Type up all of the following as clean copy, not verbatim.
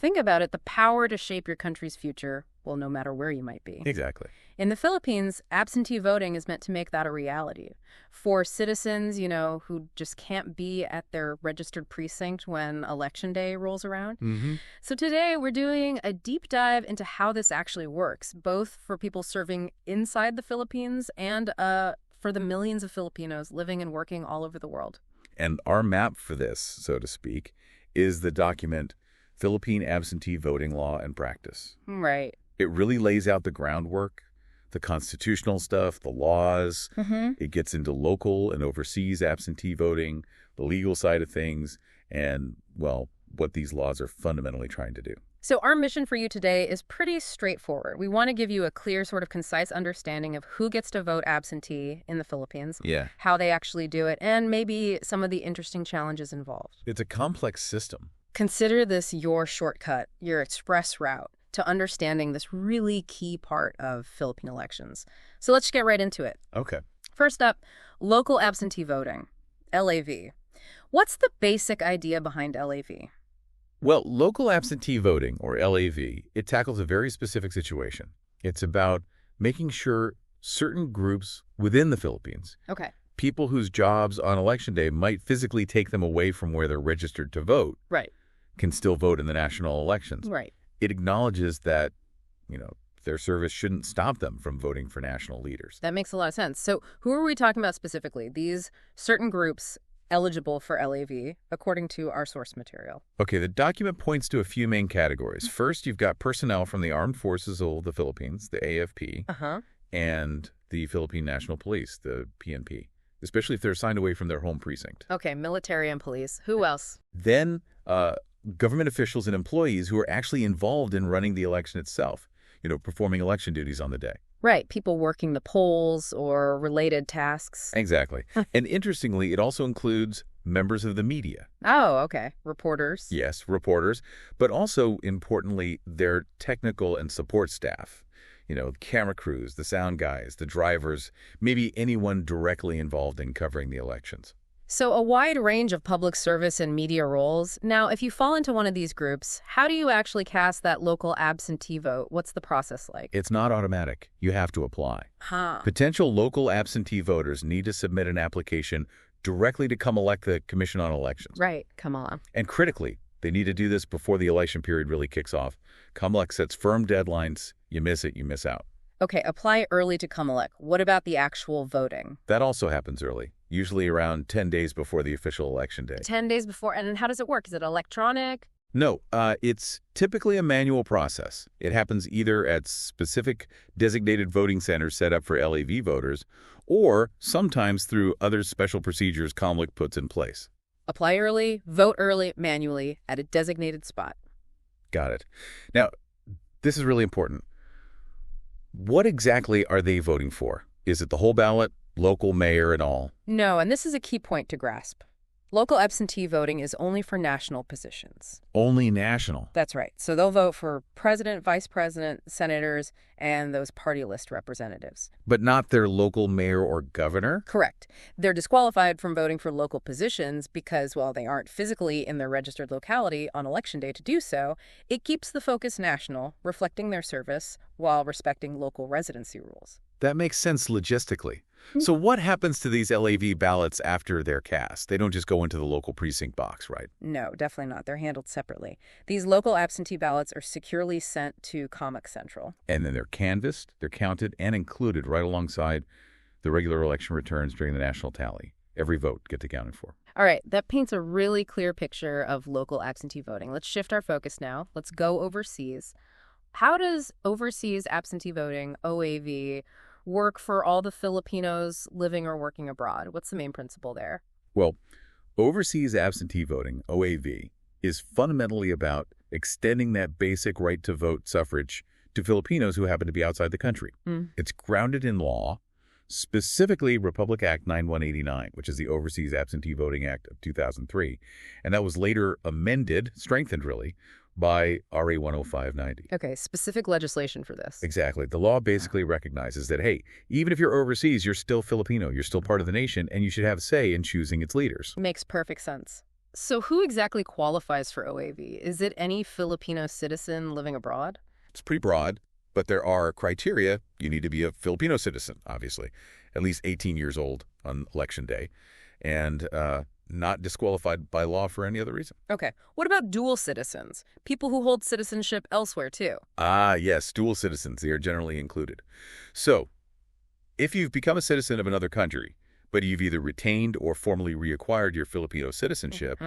think about it, the power to shape your country's future, well, no matter where you might be. Exactly. In the Philippines, absentee voting is meant to make that a reality. For citizens, who just can't be at their registered precinct when election day rolls around. Mm-hmm. So today, we're doing a deep dive into how this actually works, both for people serving inside the Philippines and for the millions of Filipinos living and working all over the world. And our map for this, so to speak, is the document Philippine Absentee Voting Law and Practice. Right. It really lays out the groundwork, the constitutional stuff, the laws. Mm-hmm. It gets into local and overseas absentee voting, the legal side of things, and, well, what these laws are fundamentally trying to do. So our mission for you today is pretty straightforward. We want to give you a clear, sort of concise understanding of who gets to vote absentee in the Philippines, Yeah. how they actually do it, and maybe some of the interesting challenges involved. It's a complex system. Consider this your shortcut, your express route to understanding this really key part of Philippine elections. So let's get right into it. Okay. First up, local absentee voting, LAV. What's the basic idea behind LAV? Well, local absentee voting, or LAV, it tackles a very specific situation. It's about making sure certain groups within the Philippines, Okay. people whose jobs on Election Day might physically take them away from where they're registered to vote, Right. can still vote in the national elections. Right. It acknowledges that, their service shouldn't stop them from voting for national leaders. That makes a lot of sense. So who are we talking about specifically? These certain groups eligible for LAV, according to our source material. Okay, the document points to a few main categories. First, you've got personnel from the Armed Forces of the Philippines, the AFP, and the Philippine National Police, the PNP, especially if they're assigned away from their home precinct. Okay, military and police. Who else? Then, government officials and employees who are actually involved in running the election itself, performing election duties on the day. Right, people working the polls or related tasks. Exactly. And interestingly, it also includes members of the media. Oh, okay. Reporters. Yes, reporters, but also, importantly, their technical and support staff. Camera crews, the sound guys, the drivers, maybe anyone directly involved in covering the elections. So a wide range of public service and media roles. Now, if you fall into one of these groups, how do you actually cast that local absentee vote? What's the process like? It's not automatic. You have to apply. Huh. Potential local absentee voters need to submit an application directly to COMELEC, the Commission on Elections. Right. Come on. And critically, they need to do this before the election period really kicks off. COMELEC sets firm deadlines. You miss it, you miss out. Okay, apply early to COMELEC. What about the actual voting? That also happens early, usually around 10 days before the official election day. 10 days before. And then how does it work? Is it electronic? No, it's typically a manual process. It happens either at specific designated voting centers set up for LAV voters, or sometimes through other special procedures COMELEC puts in place. Apply early, vote early, manually, at a designated spot. Got it. Now, this is really important. What exactly are they voting for? Is it the whole ballot, local, mayor, and all? No, and this is a key point to grasp. Local absentee voting is only for national positions. Only national. That's right. So they'll vote for president, vice president, senators, and those party list representatives. But not their local mayor or governor? Correct. They're disqualified from voting for local positions because, well, they aren't physically in their registered locality on election day to do so. It keeps the focus national, reflecting their service while respecting local residency rules. That makes sense logistically. So what happens to these LAV ballots after they're cast? They don't just go into the local precinct box, right? No, definitely not. They're handled separately. These local absentee ballots are securely sent to COMELEC Central. And then they're canvassed, they're counted, and included right alongside the regular election returns during the national tally. Every vote gets accounted for. All right, that paints a really clear picture of local absentee voting. Let's shift our focus now. Let's go overseas. How does overseas absentee voting, OAV, work for all the Filipinos living or working abroad? What's the main principle there? Well, overseas absentee voting, OAV, is fundamentally about extending that basic right to vote suffrage to Filipinos who happen to be outside the country. It's grounded in law, specifically Republic Act 9189, which is the Overseas Absentee Voting Act of 2003. And that was later amended, strengthened really, by RA 10590. Okay, specific legislation for this. Exactly. The law basically recognizes that, hey, even if you're overseas, you're still Filipino, you're still part of the nation, and you should have a say in choosing its leaders. Makes perfect sense. So who exactly qualifies for OAV? Is it any Filipino citizen living abroad? It's pretty broad, but there are criteria. You need to be a Filipino citizen, obviously, at least 18 years old on election day, and not disqualified by law for any other reason. Okay. What about dual citizens? People who hold citizenship elsewhere, too. Ah, yes, dual citizens. They are generally included. So, if you've become a citizen of another country, but you've either retained or formally reacquired your Filipino citizenship,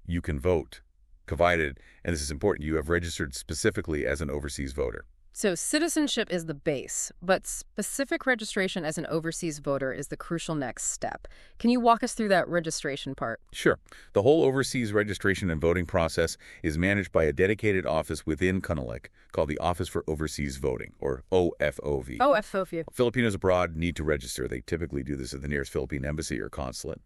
you can vote, provided, and this is important, you have registered specifically as an overseas voter. So citizenship is the base, but specific registration as an overseas voter is the crucial next step. Can you walk us through that registration part? Sure. The whole overseas registration and voting process is managed by a dedicated office within CONELEC called the Office for Overseas Voting, or OFOV. Oh, FOV. Filipinos abroad need to register. They typically do this at the nearest Philippine embassy or consulate.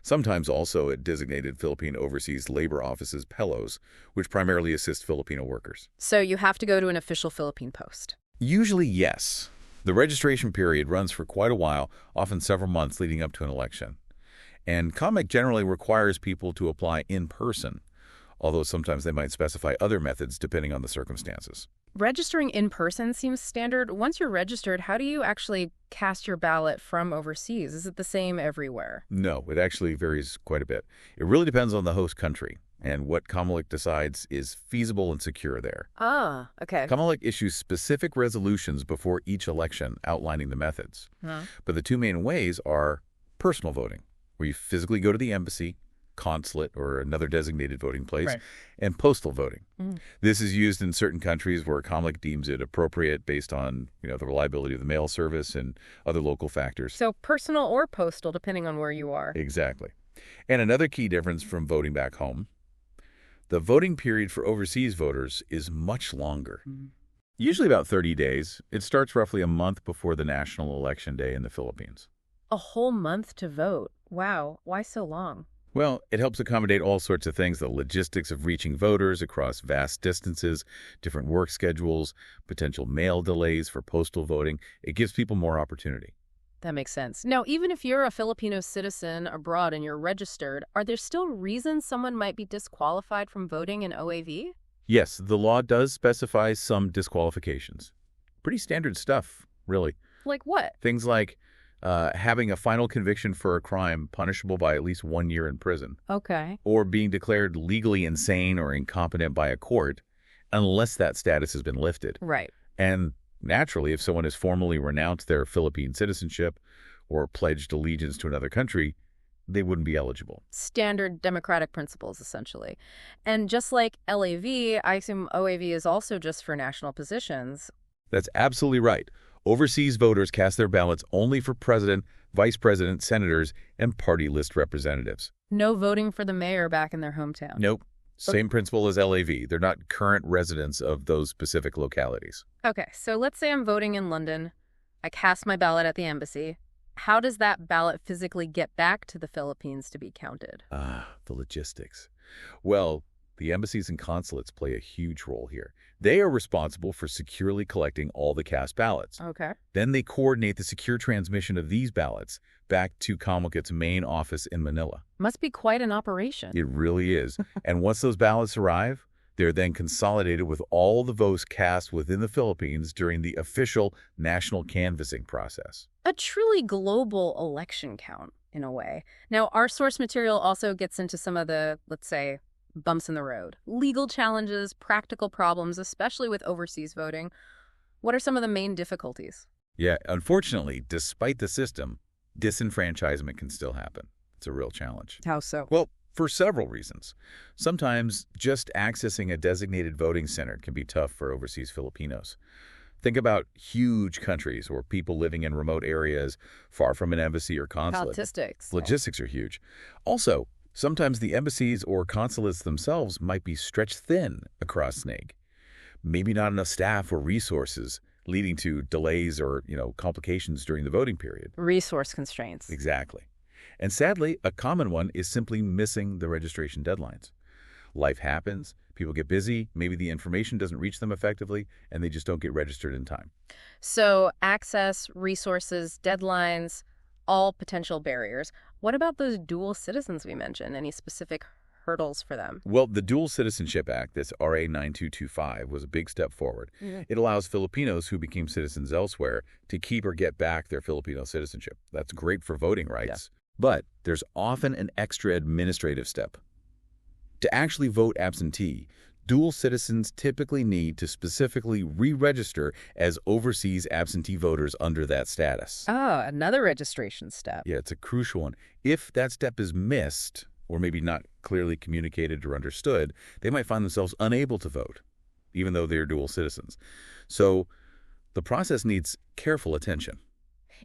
Sometimes also at designated Philippine overseas labor offices, PELOs, which primarily assist Filipino workers. So you have to go to an official Philippine post. Usually, yes. The registration period runs for quite a while, often several months leading up to an election. And CONMEC generally requires people to apply in person, although sometimes they might specify other methods depending on the circumstances. Registering in person seems standard. Once you're registered, how do you actually cast your ballot from overseas? Is it the same everywhere? No, it actually varies quite a bit. It really depends on the host country and what CONMEC decides is feasible and secure there. Ah, okay. CONMEC issues specific resolutions before each election outlining the methods. But the two main ways are personal voting, where you physically go to the embassy, consulate, or another designated voting place, and postal voting. This is used in certain countries where CONMEC deems it appropriate based on the reliability of the mail service and other local factors. So personal or postal, depending on where you are. Exactly. And another key difference from voting back home, the voting period for overseas voters is much longer. Usually about 30 days. It starts roughly a month before the national election day in the Philippines. A whole month to vote. Wow. Why so long? Well, it helps accommodate all sorts of things, the logistics of reaching voters across vast distances, different work schedules, potential mail delays for postal voting. It gives people more opportunity. That makes sense. Now, even if you're a Filipino citizen abroad and you're registered, are there still reasons someone might be disqualified from voting in OAV? Yes, the law does specify some disqualifications. Pretty standard stuff, really. Like what? Things like having a final conviction for a crime punishable by at least 1 year in prison. Okay. Or being declared legally insane or incompetent by a court, unless that status has been lifted. Right. And naturally, if someone has formally renounced their Philippine citizenship or pledged allegiance to another country, they wouldn't be eligible. Standard democratic principles, essentially. And just like LAV, I assume OAV is also just for national positions. That's absolutely right. Overseas voters cast their ballots only for president, vice president, senators, and party list representatives. No voting for the mayor back in their hometown. Nope. Same principle as LAV. They're not current residents of those specific localities. Okay, so let's say I'm voting in London. I cast my ballot at the embassy. How does that ballot physically get back to the Philippines to be counted? The logistics. Well, the embassies and consulates play a huge role here. They are responsible for securely collecting all the cast ballots. Okay. Then they coordinate the secure transmission of these ballots back to CONMEC's main office in Manila. Must be quite an operation. It really is. And once those ballots arrive, they're then consolidated with all the votes cast within the Philippines during the official national canvassing process. A truly global election count, in a way. Now, our source material also gets into some of the, let's say, bumps in the road. Legal challenges, practical problems, especially with overseas voting. What are some of the main difficulties? Yeah, unfortunately, despite the system, disenfranchisement can still happen. It's a real challenge. How so? Well, for several reasons. Sometimes just accessing a designated voting center can be tough for overseas Filipinos. Think about huge countries or people living in remote areas far from an embassy or consulate. Logistics are huge. Also, sometimes the embassies or consulates themselves might be stretched thin across SNAIG. Maybe not enough staff or resources, leading to delays or, complications during the voting period. Resource constraints. Exactly. And sadly, a common one is simply missing the registration deadlines. Life happens, people get busy, maybe the information doesn't reach them effectively, and they just don't get registered in time. So access, resources, deadlines, all potential barriers. What about those dual citizens we mentioned? Any specific hurdles for them? Well, the Dual Citizenship Act, this RA 9225, was a big step forward. It allows Filipinos who became citizens elsewhere to keep or get back their Filipino citizenship. That's great for voting rights. But there's often an extra administrative step. To actually vote absentee, dual citizens typically need to specifically re-register as overseas absentee voters under that status. Oh, another registration step. Yeah, it's a crucial one. If that step is missed, or maybe not clearly communicated or understood, they might find themselves unable to vote, even though they're dual citizens. So the process needs careful attention.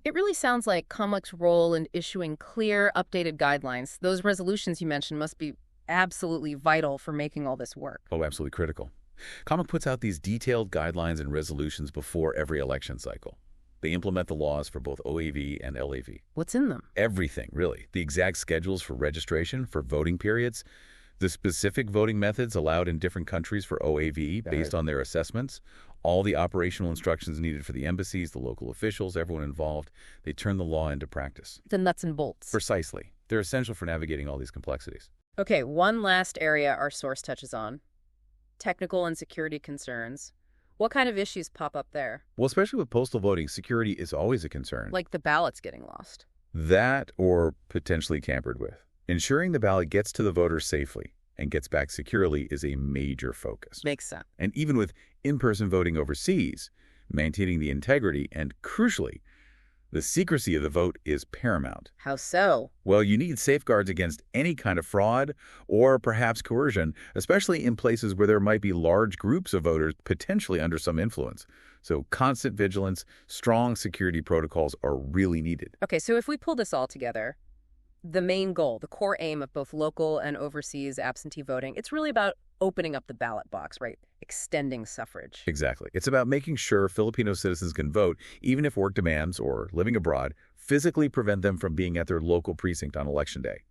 It really sounds like COMELEC's role in issuing clear, updated guidelines. Those resolutions you mentioned must be absolutely vital for making all this work. Oh, absolutely critical. COMELEC puts out these detailed guidelines and resolutions before every election cycle. They implement the laws for both OAV and LAV. What's in them? Everything, really. The exact schedules for registration, for voting periods, the specific voting methods allowed in different countries for OAV based on their assessments, all the operational instructions needed for the embassies, the local officials, everyone involved. They turn the law into practice. The nuts and bolts. Precisely. They're essential for navigating all these complexities. Okay, one last area our source touches on. Technical and security concerns. What kind of issues pop up there? Well, especially with postal voting, security is always a concern. Like the ballots getting lost. That or potentially tampered with. Ensuring the ballot gets to the voters safely and gets back securely is a major focus. Makes sense. And even with in-person voting overseas, maintaining the integrity and, crucially, the secrecy of the vote is paramount. How so? Well, you need safeguards against any kind of fraud or perhaps coercion, especially in places where there might be large groups of voters potentially under some influence. So constant vigilance, strong security protocols are really needed. Okay, so if we pull this all together, the main goal, the core aim of both local and overseas absentee voting, it's really about opening up the ballot box, right? Extending suffrage. Exactly. It's about making sure Filipino citizens can vote, even if work demands or living abroad physically prevent them from being at their local precinct on Election Day.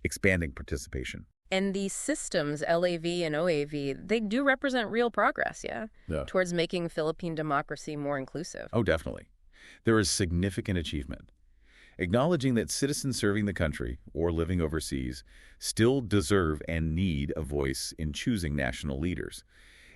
Expanding participation. And these systems, LAV and OAV, they do represent real progress, yeah? Towards making Philippine democracy more inclusive. Oh, definitely. There is significant achievement. Acknowledging that citizens serving the country or living overseas still deserve and need a voice in choosing national leaders.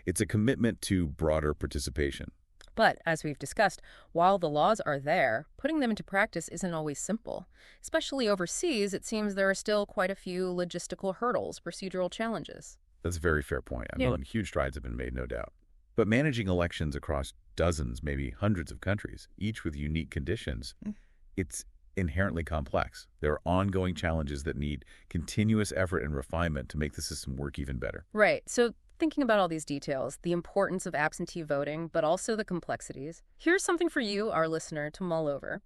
It's a commitment to broader participation. But, as we've discussed, while the laws are there, putting them into practice isn't always simple. Especially overseas, it seems there are still quite a few logistical hurdles, procedural challenges. That's a very fair point. I mean, huge strides have been made, no doubt. But managing elections across dozens, maybe hundreds of countries, each with unique conditions, it's inherently complex. There are ongoing challenges that need continuous effort and refinement to make the system work even better. Right. So thinking about all these details, the importance of absentee voting, but also the complexities, here's something for you, our listener, to mull over.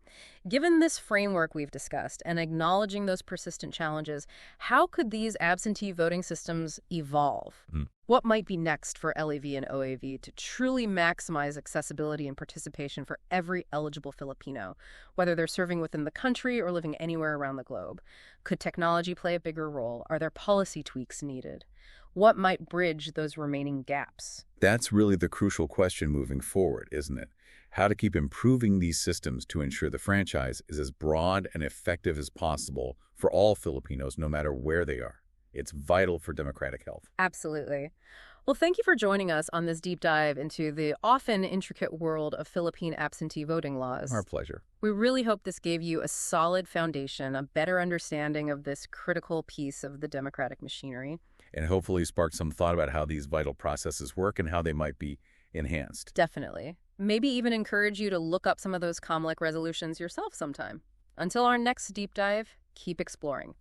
Given this framework we've discussed and acknowledging those persistent challenges, how could these absentee voting systems evolve? What might be next for LAV and OAV to truly maximize accessibility and participation for every eligible Filipino, whether they're serving within the country or living anywhere around the globe? Could technology play a bigger role? Are there policy tweaks needed? What might bridge those remaining gaps? That's really the crucial question moving forward, isn't it? How to keep improving these systems to ensure the franchise is as broad and effective as possible for all Filipinos, no matter where they are. It's vital for democratic health. Absolutely. Well, thank you for joining us on this deep dive into the often intricate world of Philippine absentee voting laws. Our pleasure. We really hope this gave you a solid foundation, a better understanding of this critical piece of the democratic machinery. And hopefully sparked some thought about how these vital processes work and how they might be enhanced. Definitely. Maybe even encourage you to look up some of those COMELEC resolutions yourself sometime. Until our next deep dive, keep exploring.